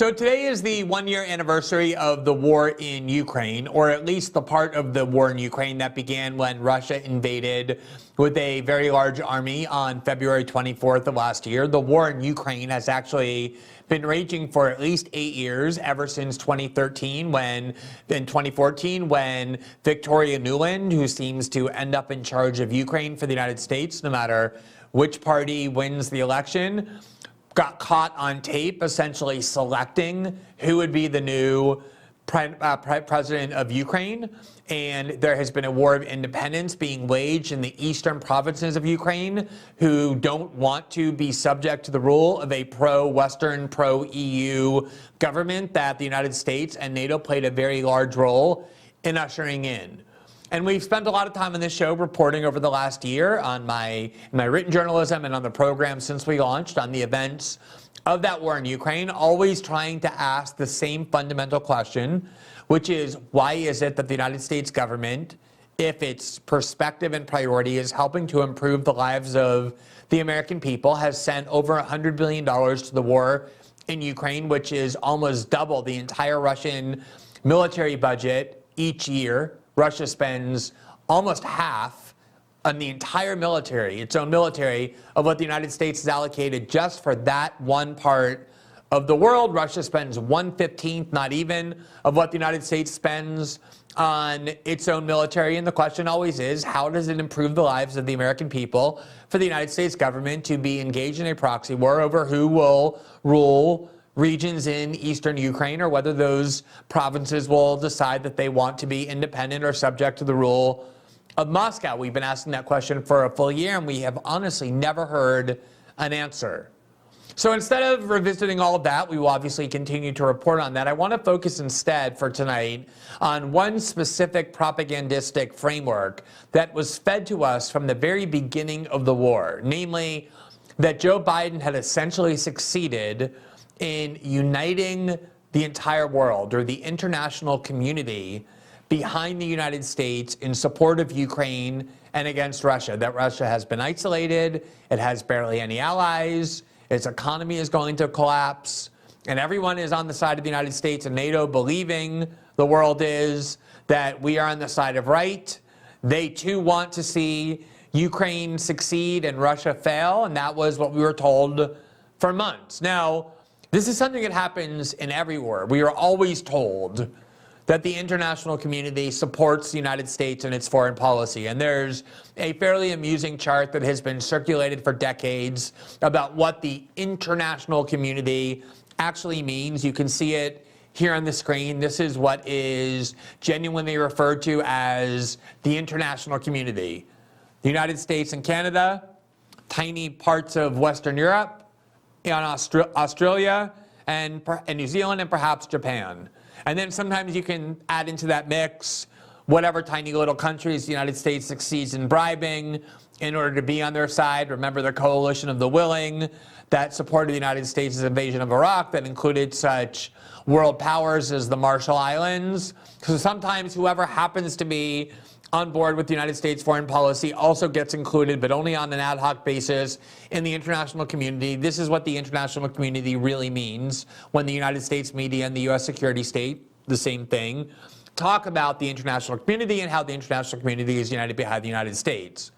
So today is the one-year anniversary of the war in Ukraine, or at least the part of the war in Ukraine that began when Russia invaded with a very large army on February 24th of last year. The war in Ukraine has actually been raging for at least 8 years, ever since 2014, when Victoria Nuland, who seems to end up in charge of Ukraine for the United States, no matter which party wins the election, got caught on tape essentially selecting who would be the new president of Ukraine. And there has been a war of independence being waged in the eastern provinces of Ukraine, who don't want to be subject to the rule of a pro-Western, pro-EU government that the United States and NATO played a very large role in ushering in. And we've spent a lot of time on this show reporting over the last year on my written journalism and on the program since we launched on the events of that war in Ukraine, always trying to ask the same fundamental question, which is, why is it that the United States government, if its perspective and priority is helping to improve the lives of the American people, has sent over $100 billion to the war in Ukraine, which is almost double the entire Russian military budget each year. Russia spends almost half on the entire military, its own military, of what the United States has allocated just for that one part of the world. Russia spends 1/15, not even, of what the United States spends on its own military. And the question always is, how does it improve the lives of the American people for the United States government to be engaged in a proxy war over who will rule regions in eastern Ukraine, or whether those provinces will decide that they want to be independent or subject to the rule of Moscow? We've been asking that question for a full year, and we have honestly never heard an answer. So instead of revisiting all of that, we will obviously continue to report on that. I want to focus instead for tonight on one specific propagandistic framework that was fed to us from the very beginning of the war, namely that Joe Biden had essentially succeeded in uniting the entire world, or the international community, behind the United States in support of Ukraine and against Russia. That Russia has been isolated, it has barely any allies, its economy is going to collapse, and everyone is on the side of the United States and NATO, believing, the world is, that we are on the side of right. They too want to see Ukraine succeed and Russia fail, and that was what we were told for months. Now, this is something that happens in every war. We are always told that the international community supports the United States and its foreign policy. And there's a fairly amusing chart that has been circulated for decades about what the international community actually means. You can see it here on the screen. This is what is genuinely referred to as the international community. The United States and Canada, tiny parts of Western Europe, in Australia and New Zealand, and perhaps Japan. And then sometimes you can add into that mix whatever tiny little countries the United States succeeds in bribing in order to be on their side. Remember the coalition of the willing that supported the United States' invasion of Iraq, that included such world powers as the Marshall Islands. So sometimes whoever happens to be on board with the United States foreign policy also gets included, but only on an ad hoc basis, in the international community. This is what the international community really means when the United States media and the U.S. security state, the same thing, talk about the international community and how the international community is united behind the United States.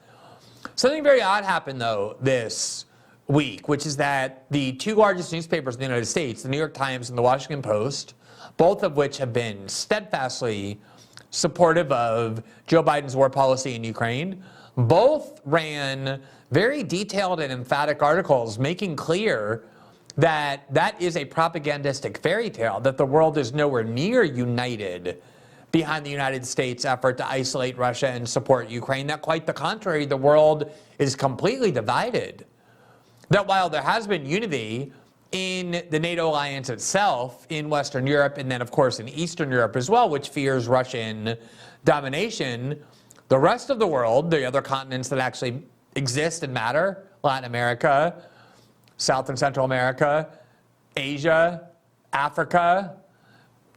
Something very odd happened, though, this week, which is that the two largest newspapers in the United States, the New York Times and the Washington Post, both of which have been steadfastly supportive of Joe Biden's war policy in Ukraine, both ran very detailed and emphatic articles making clear that that is a propagandistic fairy tale, that the world is nowhere near united behind the United States' effort to isolate Russia and support Ukraine, that quite the contrary, the world is completely divided. That while there has been unity in the NATO alliance itself, in Western Europe, and then of course in Eastern Europe as well, which fears Russian domination, the rest of the world, the other continents that actually exist and matter, Latin America, South and Central America, Asia, Africa,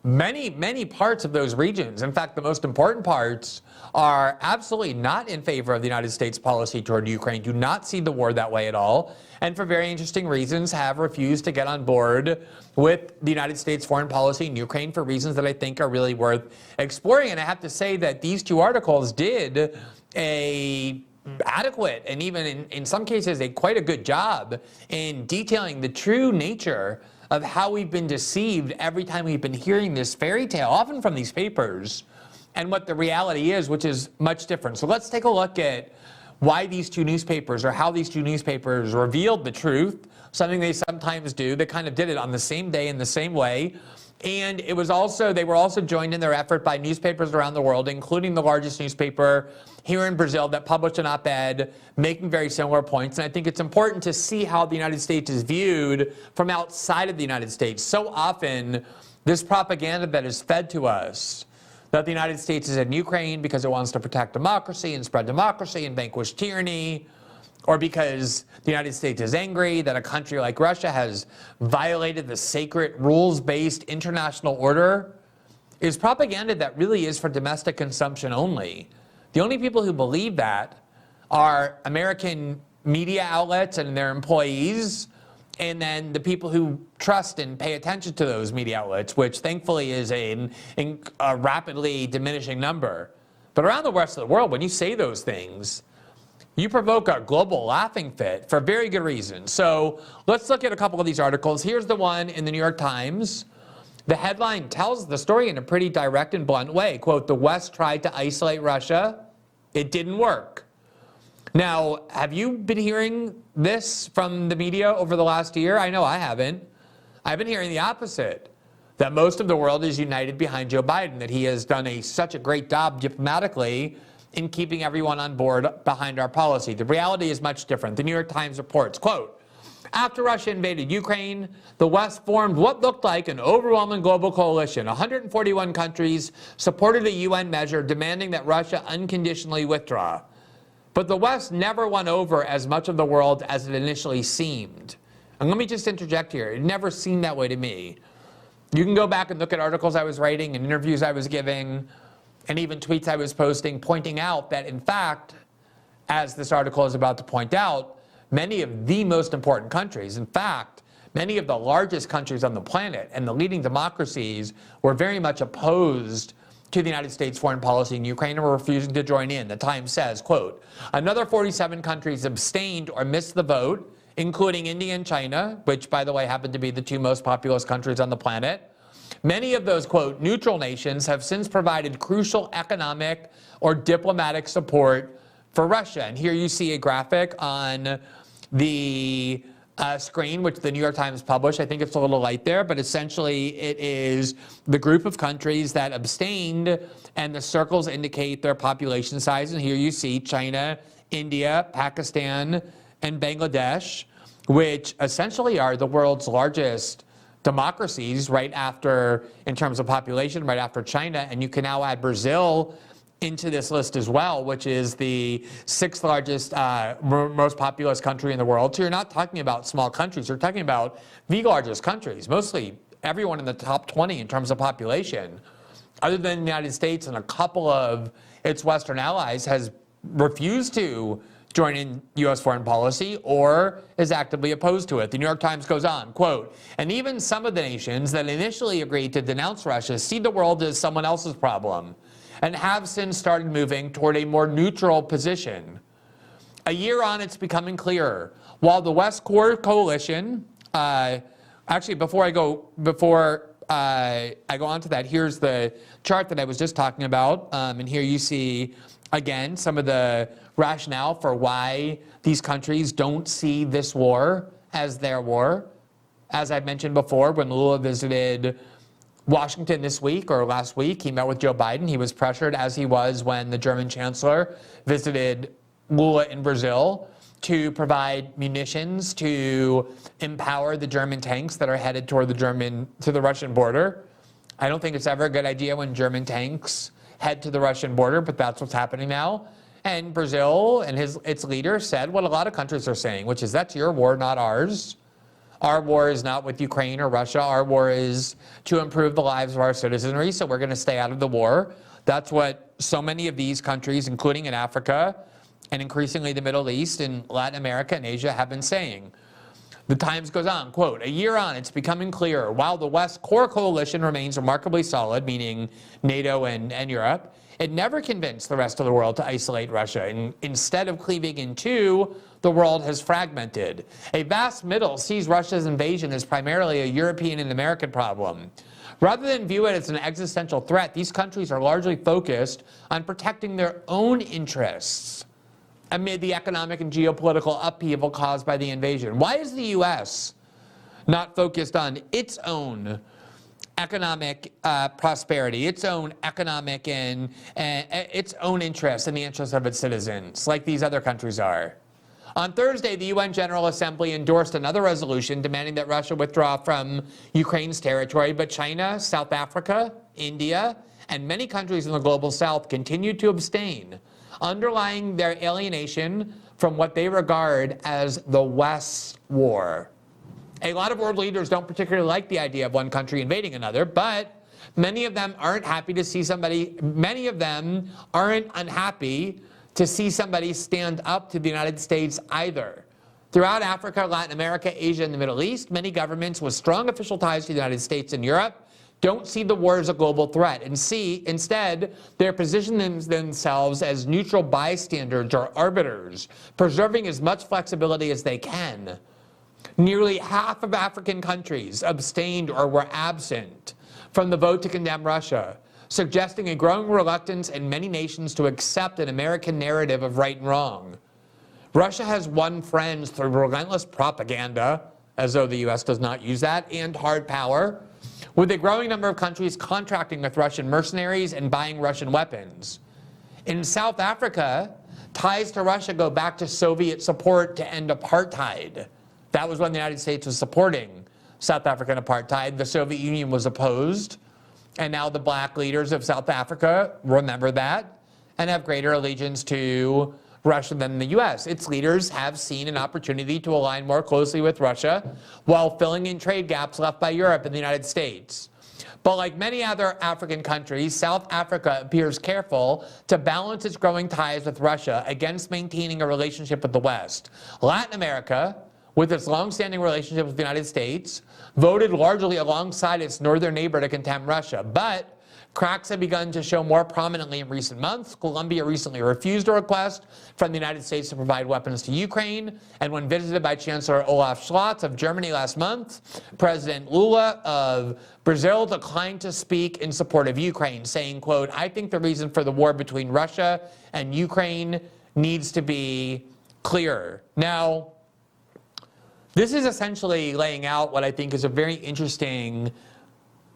many parts of those regions, in fact, the most important parts, are absolutely not in favor of the United States policy toward Ukraine, do not see the war that way at all, and for very interesting reasons have refused to get on board with the United States foreign policy in Ukraine for reasons that I think are really worth exploring. And I have to say that these two articles did a adequate and even in some cases quite a good job in detailing the true nature of how we've been deceived every time we've been hearing this fairy tale, often from these papers, and what the reality is, which is much different. So let's take a look at why these two newspapers, or how these two newspapers revealed the truth, something they sometimes do. They kind of did it on the same day in the same way. And it was also, they were also joined in their effort by newspapers around the world, including the largest newspaper here in Brazil that published an op-ed making very similar points. And I think it's important to see how the United States is viewed from outside of the United States. So often, this propaganda that is fed to us, that the United States is in Ukraine because it wants to protect democracy and spread democracy and vanquish tyranny, or because the United States is angry that a country like Russia has violated the sacred rules-based international order, is propaganda that really is for domestic consumption only. The only people who believe that are American media outlets and their employees, and then the people who trust and pay attention to those media outlets, which thankfully is a rapidly diminishing number. But around the rest of the world, when you say those things, you provoke a global laughing fit for very good reason. So let's look at a couple of these articles. Here's the one in the New York Times. The headline tells the story in a pretty direct and blunt way. Quote, "The West tried to isolate Russia. It didn't work." Now, have you been hearing this from the media over the last year? I know I haven't. I've been hearing the opposite, that most of the world is united behind Joe Biden, that he has done such a great job diplomatically in keeping everyone on board behind our policy. The reality is much different. The New York Times reports, quote, "After Russia invaded Ukraine, the West formed what looked like an overwhelming global coalition. 141 countries supported a UN measure demanding that Russia unconditionally withdraw. But the West never won over as much of the world as it initially seemed." And let me just interject here. It never seemed that way to me. You can go back and look at articles I was writing and interviews I was giving, and even tweets I was posting, pointing out that, in fact, as this article is about to point out, many of the most important countries, in fact, many of the largest countries on the planet and the leading democracies were very much opposed to the United States foreign policy in Ukraine and were refusing to join in. The Times says, quote, "Another 47 countries abstained or missed the vote, including India and China, which, by the way, happen to be the two most populous countries on the planet. Many of those, quote, neutral nations have since provided crucial economic or diplomatic support for Russia." And here you see a graphic on the screen, which the New York Times published. I think it's a little light there, but essentially it is the group of countries that abstained, and the circles indicate their population size. And here you see China, India, Pakistan, and Bangladesh, which essentially are the world's largest democracies right after, in terms of population, right after China. And you can now add Brazil into this list as well, which is the sixth largest, most populous country in the world. So you're not talking about small countries, you're talking about the largest countries, mostly everyone in the top 20 in terms of population, other than the United States and a couple of its Western allies, has refused to join in U.S. foreign policy or is actively opposed to it. The New York Times goes on, quote, "And even some of the nations that initially agreed to denounce Russia see the world as someone else's problem and have since started moving toward a more neutral position. A year on, it's becoming clearer. While the West Core Coalition," actually, before I go on to that, here's the chart that I was just talking about. And here you see, again, some of the rationale for why these countries don't see this war as their war. As I mentioned before, when Lula visited Washington this week or last week, he met with Joe Biden. He was pressured, as he was when the German chancellor visited Lula in Brazil, to provide munitions to empower the German tanks that are headed toward to the Russian border. I don't think it's ever a good idea when German tanks head to the Russian border, but that's what's happening now. And Brazil and its leader said what a lot of countries are saying, which is, that's your war, not ours. Our war is not with Ukraine or Russia. Our war is to improve the lives of our citizenry, so we're going to stay out of the war. That's what so many of these countries, including in Africa and increasingly the Middle East and Latin America and Asia, have been saying. The Times goes on, quote, a year on, it's becoming clearer. While the West's core coalition remains remarkably solid, meaning NATO and Europe, it never convinced the rest of the world to isolate Russia. And instead of cleaving in two, the world has fragmented. A vast middle sees Russia's invasion as primarily a European and American problem. Rather than view it as an existential threat, these countries are largely focused on protecting their own interests amid the economic and geopolitical upheaval caused by the invasion. Why is the U.S. not focused on its own economic prosperity, its own economic and its own interests and the interests of its citizens, like these other countries are? On Thursday, the UN General Assembly endorsed another resolution demanding that Russia withdraw from Ukraine's territory, but China, South Africa, India, and many countries in the global south continued to abstain, underlying their alienation from what they regard as the West's war. A lot of world leaders don't particularly like the idea of one country invading another, but many of them aren't happy to see many of them aren't unhappy to see somebody stand up to the United States either. Throughout Africa, Latin America, Asia, and the Middle East, many governments with strong official ties to the United States and Europe don't see the war as a global threat and instead, they're positioning themselves as neutral bystanders or arbiters, preserving as much flexibility as they can. Nearly half of African countries abstained or were absent from the vote to condemn Russia, suggesting a growing reluctance in many nations to accept an American narrative of right and wrong. Russia has won friends through relentless propaganda, as though the U.S. does not use that, and hard power, with a growing number of countries contracting with Russian mercenaries and buying Russian weapons. In South Africa, ties to Russia go back to Soviet support to end apartheid. That was when the United States was supporting South African apartheid. The Soviet Union was opposed, and now the black leaders of South Africa remember that and have greater allegiance to Russia than the U.S. Its leaders have seen an opportunity to align more closely with Russia while filling in trade gaps left by Europe and the United States. But like many other African countries, South Africa appears careful to balance its growing ties with Russia against maintaining a relationship with the West. Latin America, with its long-standing relationship with the United States, voted largely alongside its northern neighbor to condemn Russia. But cracks have begun to show more prominently in recent months. Colombia recently refused a request from the United States to provide weapons to Ukraine. And when visited by Chancellor Olaf Scholz of Germany last month, President Lula of Brazil declined to speak in support of Ukraine, saying, quote, I think the reason for the war between Russia and Ukraine needs to be clearer. Now, this is essentially laying out what I think is a very interesting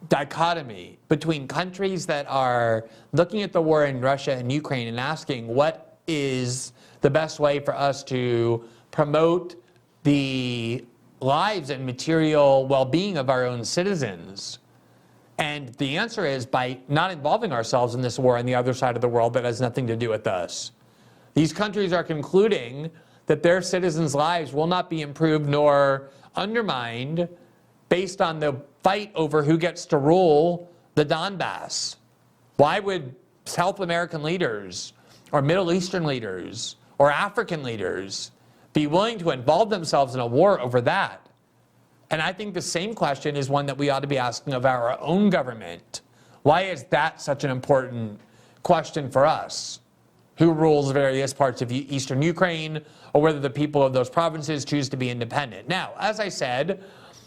dichotomy between countries that are looking at the war in Russia and Ukraine and asking what is the best way for us to promote the lives and material well-being of our own citizens. And the answer is by not involving ourselves in this war on the other side of the world that has nothing to do with us. These countries are concluding that their citizens' lives will not be improved nor undermined based on the fight over who gets to rule the Donbass. Why would South American leaders or Middle Eastern leaders or African leaders be willing to involve themselves in a war over that? And I think the same question is one that we ought to be asking of our own government. Why is that such an important question for us? Who rules various parts of eastern Ukraine, or whether the people of those provinces choose to be independent. Now, as I said,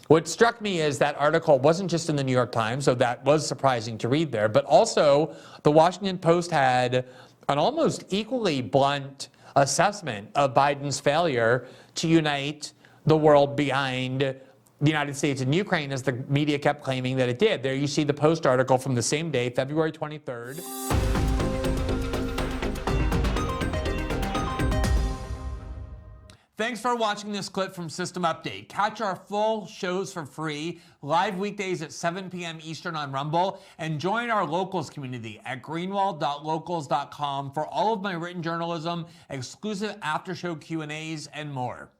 what struck me is that article wasn't just in the New York Times, so that was surprising to read there, but also the Washington Post had an almost equally blunt assessment of Biden's failure to unite the world behind the United States and Ukraine, as the media kept claiming that it did. There you see the Post article from the same day, February 23rd. Thanks for watching this clip from System Update. Catch our full shows for free, live weekdays at 7 p.m. Eastern on Rumble, and join our locals community at greenwald.locals.com for all of my written journalism, exclusive after-show Q&As, and more.